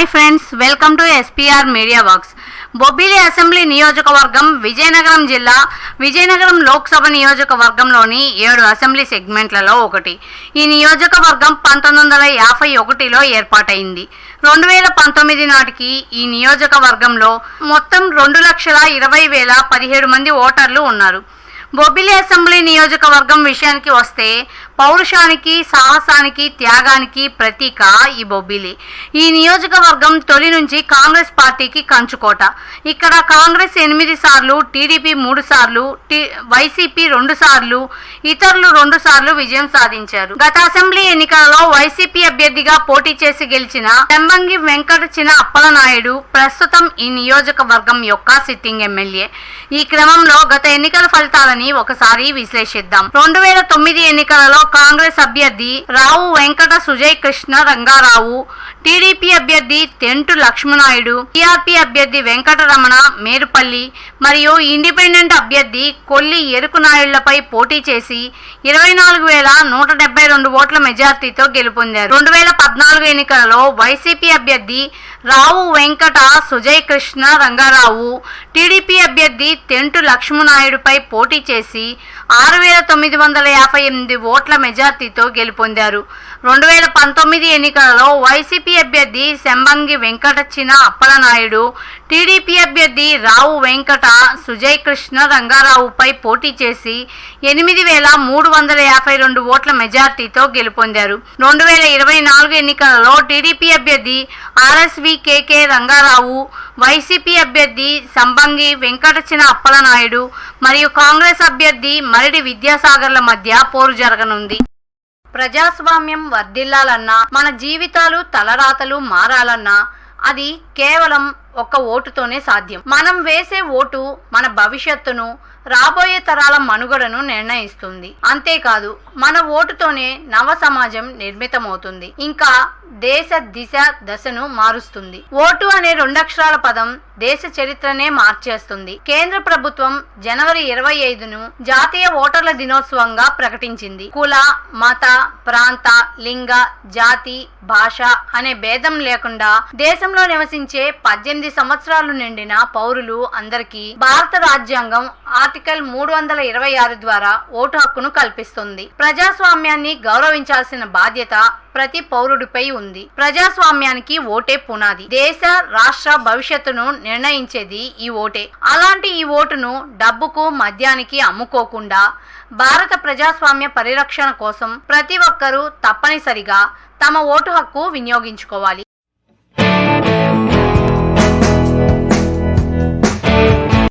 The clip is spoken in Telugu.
Hi friends, welcome to SPR media works. Bobbili assembly నియోజకవర్గం విజయనగరం జిల్లా విజయనగరం లోక్సభ నియోజకవర్గంలోని 7 అసెంబ్లీ సెగ్మెంట్లలో ఒకటి. ఈ నియోజకవర్గం 1951లో ఏర్పాటైంది. 2019 నాటికి ఈ నియోజకవర్గంలో మొత్తం 2,20,017 మంది ఓటర్లు ఉన్నారు. బొబ్బిలి అసెంబ్లీ నియోజకవర్గం విషయానికి వస్తే పౌరుషానికి, సాహసానికి, త్యాగానికి ప్రతీక ఈ బొబ్బిలి. ఈ నియోజకవర్గం తొలి నుంచి కాంగ్రెస్ పార్టీకి కంచుకోట. ఇక్కడ కాంగ్రెస్ 8 సార్లు, టీడీపీ 3 సార్లు, వైసీపీ 2 సార్లు, ఇతరులు 2 సార్లు విజయం సాధించారు. గత అసెంబ్లీ ఎన్నికలలో వైసీపీ అభ్యర్థిగా పోటీ చేసి గెలిచిన తెంబంగి వెంకట చిన అప్పలనాయుడు ప్రస్తుతం ఈ నియోజకవర్గం యొక్క సిట్టింగ్ ఎమ్మెల్యే. ఈ క్రమంలో గత ఎన్నికల ఫలితాలని ఒకసారి విశ్లేషిద్దాం. 2009 ఎన్నికలలో కాంగ్రెస్ అభ్యర్థి రావు వెంకట సుజయ్ కృష్ణ రంగారావు, టీడీపీ అభ్యర్థి తెంటు లక్ష్మణాయుడు, టీఆర్పీ అభ్యర్థి వెంకటరమణ మేరుపల్లి మరియు ఇండిపెండెంట్ అభ్యర్థి కొల్లి ఎరుకునాయుళ్లపై పోటీ చేసి 24,172 ఓట్ల మెజార్టీతో గెలుపొందారు. 2014 ఎన్నికలలో వైసీపీ అభ్యర్థి రావు వెంకట సుజయ్ కృష్ణ రంగారావు, టీడీపీ అభ్యర్థి తెంటు లక్ష్మణాయుడుపై పోటీ చేసి 6,958 ఓట్ల మెజార్టీతో గెలుపొందారు. 2019 ఎన్నికలలో వైసీపీ అభ్యర్థి తెంబంగి వెంకట చిన అప్పలనాయుడు, టీడీపీ అభ్యర్థి రావు వెంకట సుజయ్ కృష్ణ రంగారావుపై పోటీ చేసి 8,352 ఓట్ల మెజార్టీతో గెలుపొందారు. 2024 ఎన్నికలలో టీడీపీ అభ్యర్థి ఆర్ఎస్వి కేకే రంగారావు, వైసీపీ అభ్యర్థి సంబంగి వెంకట చిన అప్పలనాయుడు మరియు కాంగ్రెస్ అభ్యర్థి మరిడి విద్యాసాగర్ల మధ్య పోరు జరగనుంది. ప్రజాస్వామ్యం వర్ధిల్లాలన్నా, మన జీవితాలు తలరాతలు మారాలన్నా అది కేవలం ఒక్క ఓటుతోనే సాధ్యం. మనం వేసే ఓటు మన భవిష్యత్తును, రాబోయే తరాల మనుగడను నిర్ణయిస్తుంది. అంతేకాదు, మన ఓటుతోనే నవ సమాజం నిర్మితమవుతుంది, ఇంకా దేశ దిశ దశను మారుస్తుంది. ఓటు అనే 2 అక్షరాల పదం దేశ చరిత్రనే మార్చేస్తుంది. కేంద్ర ప్రభుత్వం జనవరి 25ను జాతీయ ఓటర్ల దినోత్సవంగా ప్రకటించింది. కుల, మత, ప్రాంత, లింగ, జాతి, భాష అనే భేదం లేకుండా దేశంలో నివసించే 18 సంవత్సరాలు నిండిన పౌరులు అందరికీ భారత రాజ్యాంగం ఆర్టికల్ 326 ద్వారా ఓటు హక్కును కల్పిస్తుంది. ప్రజాస్వామ్యాన్ని గౌరవించాల్సిన బాధ్యత ప్రతి పౌరుడిపై ఉంది. ప్రజాస్వామ్యానికి ఓటే పునాది. దేశ, రాష్ట్ర భవిష్యత్తును నిర్ణయించేది ఈ ఓటే. అలాంటి ఈ ఓటును డబ్బుకు, మద్యానికి అమ్ముకోకుండా భారత ప్రజాస్వామ్య పరిరక్షణ కోసం ప్రతి ఒక్కరూ తప్పనిసరిగా తమ ఓటు హక్కు వినియోగించుకోవాలి.